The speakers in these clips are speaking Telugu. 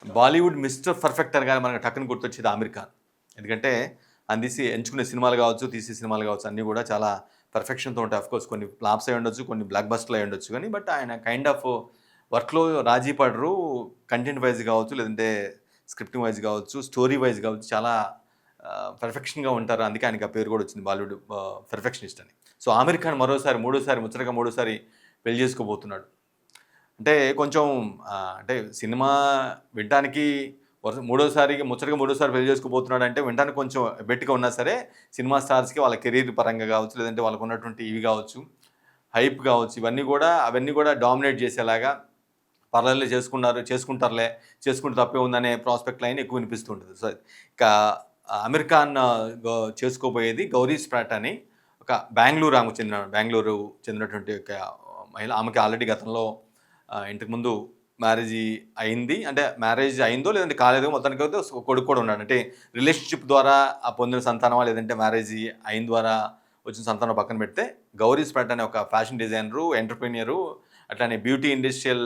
బాలీవుడ్ మిస్టర్ పర్ఫెక్ట్ అనగానే మనకు టక్కున గుర్తొచ్చేది ఆమిర్ ఖాన్. ఎందుకంటే ఆయన ఎంచుకునే సినిమాలు కావచ్చు, తీసే సినిమాలు కావచ్చు అన్నీ కూడా చాలా పర్ఫెక్షన్‌తో ఉంటాయి. ఆఫ్‌కోర్స్ కొన్ని ఫ్లాప్స్ అయ్యుండొచ్చు, కొన్ని బ్లాక్ బస్టర్‌లు అయ్యుండొచ్చు గానీ, బట్ ఆయన కైండ్ ఆఫ్ వర్క్‌లో రాజీ పడరు. కంటెంట్ వైస్ కావచ్చు, లేదంటే స్క్రిప్టింగ్ వైస్ కావచ్చు, స్టోరీ వైస్ కావచ్చు చాలా పర్ఫెక్షన్‌గా ఉంటారు. అందుకే ఆయనకి ఆ పేరు కూడా వచ్చింది బాలీవుడ్ పర్ఫెక్షనిస్ట్ అని. సో, ఆమిర్ ఖాన్ మరోసారి ముచ్చటగా మూడోసారి పెళ్లి చేసుకోబోతున్నాడు. అంటే కొంచెం అంటే సినిమా వినటానికి మూడోసారి పెళ్లి చేసుకోబోతున్నాడంటే వినటానికి కొంచెం ఎబ్బెట్టుగా ఉన్నా సరే, సినిమా స్టార్స్‌కి వాళ్ళ కెరీర్ పరంగా కావచ్చు, లేదంటే వాళ్ళకున్నటువంటి ఇవి కావచ్చు, హైప్ కావచ్చు, అవన్నీ కూడా డామినేట్ చేసేలాగా పర్లేదులే చేసుకుంటారులే, చేసుకుంటే తప్పే ఉందనే ప్రాస్పెక్ట్ లైన్ ఎక్కువ వినిపిస్తూ ఉంటది. సో, ఇక అమీర్ ఖాన్ చేసుకోబోయేది గౌరీ స్ప్రాట్ అని ఒక బెంగుళూరు చెందినటువంటి ఒక మహిళ. ఆమెకి ఆల్రెడీ గతంలో ఇంతకుముందు మ్యారేజీ అయింది. అంటే మ్యారేజ్ అయిందో లేదంటే కాలేదో మొత్తానికైతే ఒక కొడుకు కూడా ఉన్నాడు. అంటే రిలేషన్‌షిప్ ద్వారా పొందిన సంతానమా లేదంటే మ్యారేజీ అయిన ద్వారా వచ్చిన సంతానం పక్కన పెడితే, గౌరీ స్ప్రాట్ అనే ఒక ఫ్యాషన్ డిజైనరు, ఎంటర్‌ప్రెన్యూరు, అట్లానే బ్యూటీ ఇండస్ట్రియల్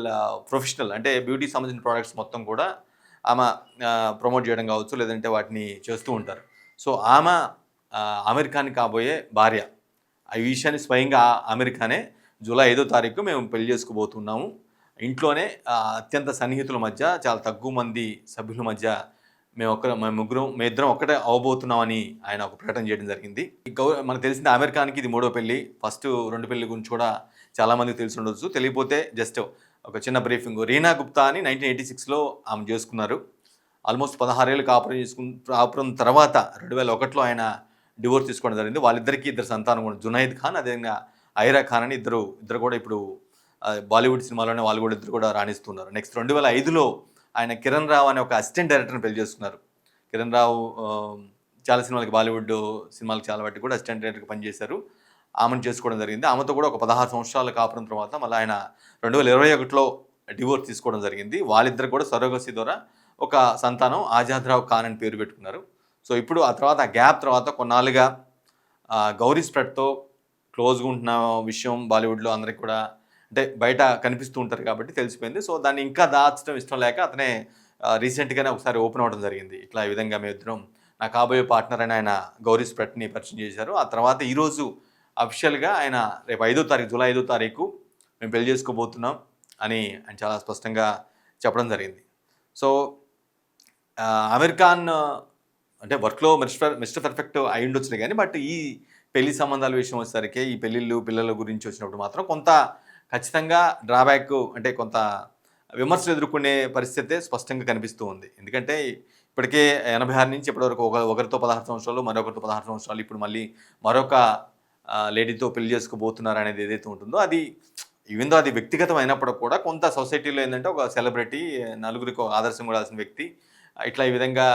ప్రొఫెషనల్ అంటే బ్యూటీకి సంబంధించిన ప్రొడక్ట్స్ మొత్తం కూడా ఆమె ప్రమోట్ చేయడం కావచ్చు, లేదంటే వాటిని చేస్తూ ఉంటారు. సో, ఆమె ఆమీర్ ఖాన్ కాబోయే భార్య. ఈ విషయాన్ని స్వయంగా ఆమీర్ ఖానే జూలై 5వ తారీఖు మేము పెళ్లి చేసుకోబోతున్నాము. ఇంట్లోనే అత్యంత సన్నిహితుల మధ్య, చాలా తక్కువ మంది సభ్యుల మధ్య మేమిద్దరం ఒక్కటే అవ్వబోతున్నామని ఆయన ఒక ప్రకటన చేయడం జరిగింది. మనకు తెలిసింది ఆమీర్ ఖాన్‌కి ఇది మూడో పెళ్లి. ఫస్ట్ 2 పెళ్లి గురించి కూడా చాలా మందికి తెలిసి ఉండొచ్చు. తెలియకపోతే జస్ట్ ఒక చిన్న బ్రీఫింగ్. రీనా గుప్తా అని 1986లో ఆమె చేసుకున్నారు. ఆల్మోస్ట్ 16 ఏళ్ళు కాపురం తర్వాత 2001లో ఆయన డివోర్స్ తీసుకోవడం జరిగింది. వాళ్ళిద్దరికీ ఇద్దరు సంతానం కూడా జునైద్ ఖాన్, అదేవిధంగా ఐరా ఖాన్ అని ఇద్దరు కూడా ఇప్పుడు బాలీవుడ్ సినిమాలోనే వాళ్ళు కూడా ఇద్దరు కూడా రాణిస్తున్నారు. నెక్స్ట్ 2005లో ఆయన కిరణ్ రావు అనే ఒక అసిస్టెంట్ డైరెక్టర్‌ని పెళ్లి చేసుకున్నారు. కిరణ్ రావు చాలా సినిమాలకి బాలీవుడ్ సినిమాలకు చాలా వాటికి కూడా అసిస్టెంట్ డైరెక్టర్‌గా పనిచేశారు. ఆమెను చేసుకోవడం జరిగింది. ఆమెతో కూడా ఒక 16 సంవత్సరాల కాపురం తర్వాత మళ్ళీ ఆయన 2021లో డివోర్స్ తీసుకోవడం జరిగింది. వాళ్ళిద్దరు కూడా సరోగసీ ద్వారా ఒక సంతానం ఆజాద్ రావ్ ఖాన్ అని పేరు పెట్టుకున్నారు. సో, ఇప్పుడు ఆ తర్వాత ఆ గ్యాప్ తర్వాత కొన్నాళ్ళుగా గౌరీ స్ప్రెడ్‌తో క్లోజ్‌గా ఉంటున్న విషయం బాలీవుడ్‌లో అందరికి కూడా అంటే బయట కనిపిస్తూ ఉంటారు కాబట్టి తెలిసిపోయింది. సో, దాన్ని ఇంకా దాచడం ఇష్టం లేక అతనే రీసెంట్‌గానే ఒకసారి ఓపెన్ అవ్వడం జరిగింది. ఇట్లా ఈ విధంగా మేమిద్దరం నా కాబోయే పార్ట్నర్ అని ఆయన గౌరీ స్ప్రెడ్‌ని పరిచయం చేశారు. ఆ తర్వాత ఈరోజు అఫీషియల్‌గా ఆయన రేపు జూలై 5వ తారీఖు మేము పెళ్లి చేసుకోబోతున్నాం అని ఆయన చాలా స్పష్టంగా చెప్పడం జరిగింది. సో, ఆమీర్ ఖాన్ అంటే వర్క్‌లో మిస్టర్ పర్ఫెక్ట్ అయ్యుండొచ్చులే గానీ, బట్ ఈ పెళ్లి సంబంధాల విషయం వచ్చేసరికి, ఈ పెళ్ళిళ్ళు, పిల్లల గురించి వచ్చినప్పుడు మాత్రం కొంత ఖచ్చితంగా డ్రాబ్యాక్ అంటే కొంత విమర్శలు ఎదుర్కొనే పరిస్థితే స్పష్టంగా కనిపిస్తూ ఉంది. ఎందుకంటే ఇప్పటికే 86 నుంచి ఇప్పటివరకు ఒకరితో 16 సంవత్సరాలు, మరొకరితో 16 సంవత్సరాలు, ఇప్పుడు మళ్ళీ మరొక లేడీతో పెళ్లి చేసుకోబోతున్నారనేది ఏదైతే ఉంటుందో అది ఈవెన్ దో అది వ్యక్తిగతం అయినప్పటికి కూడా కొంత సొసైటీలో ఏందంటే ఒక సెలబ్రిటీ, నలుగురికి ఒక ఆదర్శం ఉండాల్సిన వ్యక్తి ఇట్లా ఈ విధంగా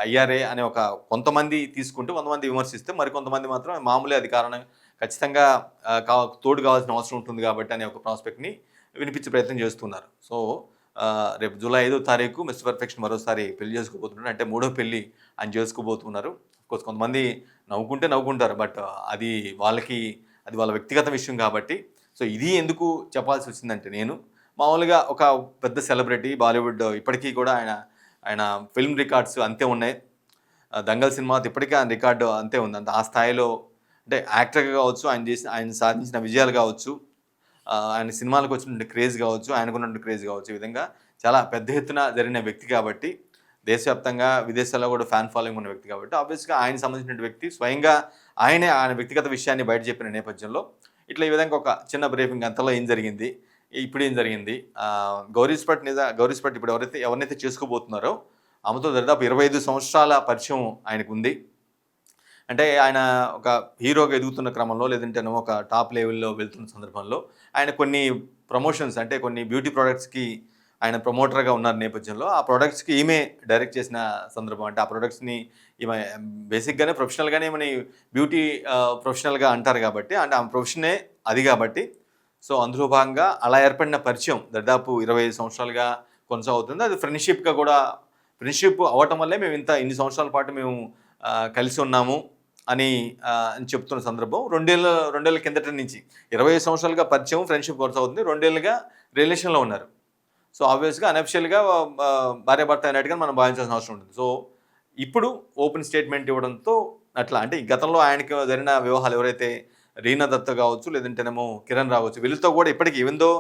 అయ్యారే అనే ఒక కొంతమంది తీసుకుంటూ, కొంతమంది విమర్శిస్తే, మరికొంతమంది మాత్రం మామూలే అది కారణం ఖచ్చితంగా తోడు కావాల్సిన అవసరం ఉంటుంది కాబట్టి అనే ఒక ప్రాస్పెక్ట్‌ని వినిపించే ప్రయత్నం చేస్తున్నారు. సో, రేపు జూలై 5వ తారీఖు మిస్టర్ పర్ఫెక్షన్ మరోసారి పెళ్లి చేసుకోబోతున్నాడు. అంటే మూడో పెళ్లి ఆయన చేసుకోబోతున్నారు. అఫ్‌కోర్స్ కొంతమంది నవ్వుకుంటారు. బట్ అది వాళ్ళ వ్యక్తిగత విషయం కాబట్టి. సో, ఇది ఎందుకు చెప్పాల్సొచ్చిందంటే మామూలుగా ఒక పెద్ద సెలబ్రిటీ బాలీవుడ్ ఇప్పటికీ కూడా ఆయన ఫిల్మ్ రికార్డ్స్ అంతే ఉన్నాయి. 'దంగల్' సినిమా ఇప్పటికీ ఆయన రికార్డు అంతే ఉంది. ఆ స్థాయిలో అంటే యాక్టర్‌గా కావచ్చు, ఆయన సాధించిన విజయాలు కావచ్చు, ఆయన సినిమాలకు వచ్చినటువంటి క్రేజ్ కావచ్చు, ఆయనకున్నటువంటి క్రేజ్ కావచ్చు, ఈ విధంగా చాలా పెద్ద ఎత్తున జరిగిన వ్యక్తి కాబట్టి, దేశవ్యాప్తంగా విదేశాల్లో కూడా ఫ్యాన్ ఫాలోయింగ్ ఉన్న వ్యక్తి కాబట్టి, ఆబ్వియస్‌గా ఆయనకి సంబంధించిన వ్యక్తి స్వయంగా ఆయన వ్యక్తిగత విషయాన్ని బయట చెప్పిన నేపథ్యంలో, ఇట్లా ఈ విధంగా ఒక చిన్న బ్రీఫింగ్ అంతలో ఏం జరిగింది, ఇప్పుడేం జరిగింది, గౌరీ స్పట్ ఇప్పుడు ఎవరినైతే చేసుకోబోతున్నారో ఆమెతో దాదాపు 25 సంవత్సరాల పరిచయం ఆయనకుంది. అంటే ఆయన ఒక హీరోగా ఎదుగుతున్న క్రమంలో లేదంటే ఒక టాప్ లెవెల్‌లో వెళ్తున్న సందర్భంలో ఆయన కొన్ని ప్రమోషన్స్ అంటే కొన్ని బ్యూటీ ప్రొడక్ట్స్‌కి ఆయన ప్రమోటర్‌గా ఉన్న నేపథ్యంలో ఆ ప్రొడక్ట్స్‌కి ఈమె డైరెక్ట్ చేసిన సందర్భం. అంటే ఆ ప్రొడక్ట్స్‌ని ఈమె బేసిక్‌గానే ప్రొఫెషనల్‌గానే ఈమెని బ్యూటీ ప్రొఫెషనల్‌గా అంటారు కాబట్టి అంటే ఆమె ప్రొఫెషనే అది కాబట్టి సో, అందులో భాగంగా అలా ఏర్పడిన పరిచయం దాదాపు 25 సంవత్సరాలుగా కొనసాగుతుంది. అది ఫ్రెండ్‌షిప్ అవ్వటం వల్లే మేము ఇన్ని సంవత్సరాల పాటు మేము కలిసి ఉన్నాము అని చెప్తున్న సందర్భం. 2 ఏళ్ల కిందట నుంచి 25 సంవత్సరాలుగా పరిచయం, ఫ్రెండ్‌షిప్ కొనసాగుతుంది. 2 ఏళ్లుగా రిలేషన్‌లో ఉన్నారు. సో ఆబ్వియస్గా అనఫిషియల్గా భార్యాభర్త అయినట్టుగా మనం భావించాల్సిన అవసరం ఉంటుంది. సో ఇప్పుడు ఓపెన్ స్టేట్మెంట్ ఇవ్వడంతో అట్లా అంటే ఈ గతంలో ఆయనకి జరిగిన వివాహాలు ఎవరైతే రీనా దత్త కావచ్చు, లేదంటేనేమో కిరణ్ రావచ్చు, వీళ్ళతో కూడా ఇప్పటికి ఈవెన్ దో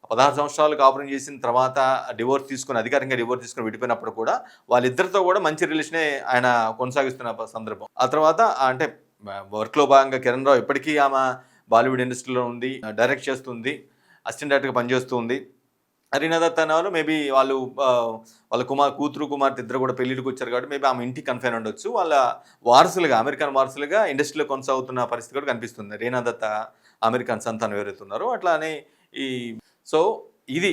16 సంవత్సరాలు కాపురం చేసిన తర్వాత డివోర్స్ తీసుకొని అధికారికంగా డివోర్స్ తీసుకొని విడిపోయినప్పుడు కూడా వాళ్ళిద్దరితో కూడా మంచి రిలేషనే ఆయన కొనసాగిస్తున్న సందర్భం. ఆ తర్వాత అంటే వర్క్‌లో భాగంగా కిరణ్ రావు ఇప్పటికీ ఆమె బాలీవుడ్ ఇండస్ట్రీలో ఉంది. డైరెక్ట్ చేస్తుంది. అసిస్టెంట్ డైరెక్టర్‌గా పనిచేస్తూ ఉంది. రీనా దత్ అనేవాళ్ళు మేబీ వాళ్ళు వాళ్ళ కూతురు, కుమార్తె ఇద్దరు కూడా పెళ్ళిళ్ళకి వచ్చారు కాబట్టి మేబీ ఆమె ఇంటికి కన్ఫైన్ ఉండొచ్చు. వాళ్ళ వారసులుగా, అమెరికన్ వారసులుగా ఇండస్ట్రీలో కొనసాగుతున్న పరిస్థితి కూడా కనిపిస్తుంది. రీనా దత్త అమెరికన్ సంతానం ఎవరైతే ఉన్నారో అట్లానే ఈ సో ఇది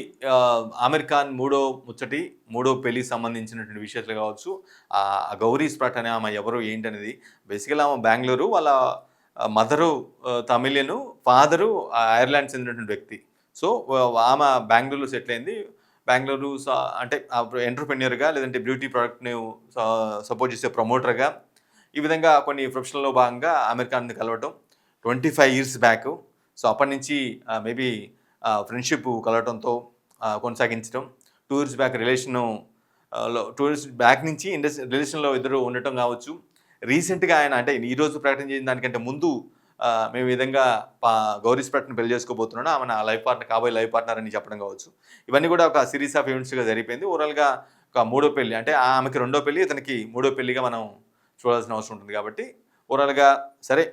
ఆమీర్ ఖాన్ మూడో పెళ్లికి సంబంధించినటువంటి విషయాలు కావచ్చు. గౌరీ స్ప్రాట్ అనే ఆమె ఎవరు ఏంటనేది బేసికల్గా ఆమె బెంగళూరు, వాళ్ళ మదరు తమిళియను, ఫాదరు ఐర్లాండ్ చెందినటువంటి వ్యక్తి. సో ఆమె బెంగళూరులో సెటిల్ అయింది. బెంగళూరు అంటే ఎంటర్‌ప్రెన్యూర్‌గా లేదంటే బ్యూటీ ప్రొడక్ట్‌ని సపోర్ట్ చేసే ప్రమోటర్‌గా ఈ విధంగా కొన్ని ప్రొఫెషన్‌లో భాగంగా ఆమీర్ ఖాన్‌ని కలవటం 25 ఇయర్స్ బ్యాక్. సో అప్పటి నుంచి మేబీ ఫ్రెండ్‌షిప్ కలవటంతో కొనసాగించడం. 2 ఇయర్స్ బ్యాక్ 2 ఇయర్స్ బ్యాక్ నుంచి రిలేషన్‌లో ఇద్దరు ఉండటం కావచ్చు. రీసెంట్‌గా ఆయన అంటే ఈరోజు ప్రకటన చేసిన దానికంటే ముందు మేము ఈ విధంగా గౌరీ స్ప్రాట్‌ని పెళ్లి చేసుకోబోతున్నాను. ఆమె నా కాబోయే లైఫ్ పార్ట్నర్ అని చెప్పడం కావచ్చు. ఇవన్నీ కూడా ఒక సిరీస్ ఆఫ్ ఈవెంట్స్‌గా జరిగిపోయింది. ఓవరాల్‌గా ఒక మూడో పెళ్లి అంటే ఆమెకి రెండో పెళ్లి, ఇతనికి మూడో పెళ్లిగా మనం చూడాల్సిన అవసరం ఉంటుంది కాబట్టి ఓవరాల్‌గా సరే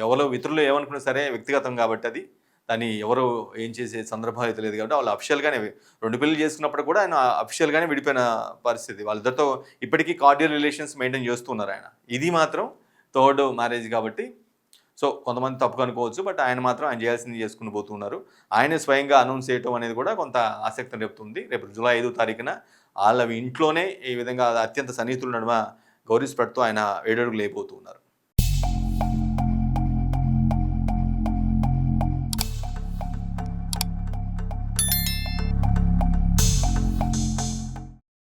ఎవరో ఇతరులు ఏమనుకున్నా సరే వ్యక్తిగతం కాబట్టి అది. దాన్ని ఎవరు ఏం చేసే సందర్భం అయితే లేదు కాబట్టి వాళ్ళు అఫిషియల్‌గానే 2 పెళ్లి చేసుకున్నప్పుడు కూడా ఆయన అఫిషియల్‌గానే విడిపోయిన పరిస్థితి. వాళ్ళిద్దరితో ఇప్పటికీ కార్డియల్ రిలేషన్స్ మెయింటైన్ చేస్తున్నారు ఆయన. ఇది మాత్రం థర్డ్ మ్యారేజ్ కాబట్టి సో కొంతమంది తప్పుగా అనుకోవచ్చు. బట్ ఆయన మాత్రం ఆయన చేయాల్సింది చేసుకుని పోతున్నారు. ఆయనే స్వయంగా అనౌన్స్ చేయటం అనేది కూడా కొంత ఆసక్తిని రేపుతుంది. రేపు జూలై 5వ తారీఖున వాళ్ళ ఇంట్లోనే ఈ విధంగా అత్యంత సన్నిహితుల నడుమ గౌరీ స్ప్రాట్‌తో ఆయన 7 అడుగులు లేయబోతున్నారు.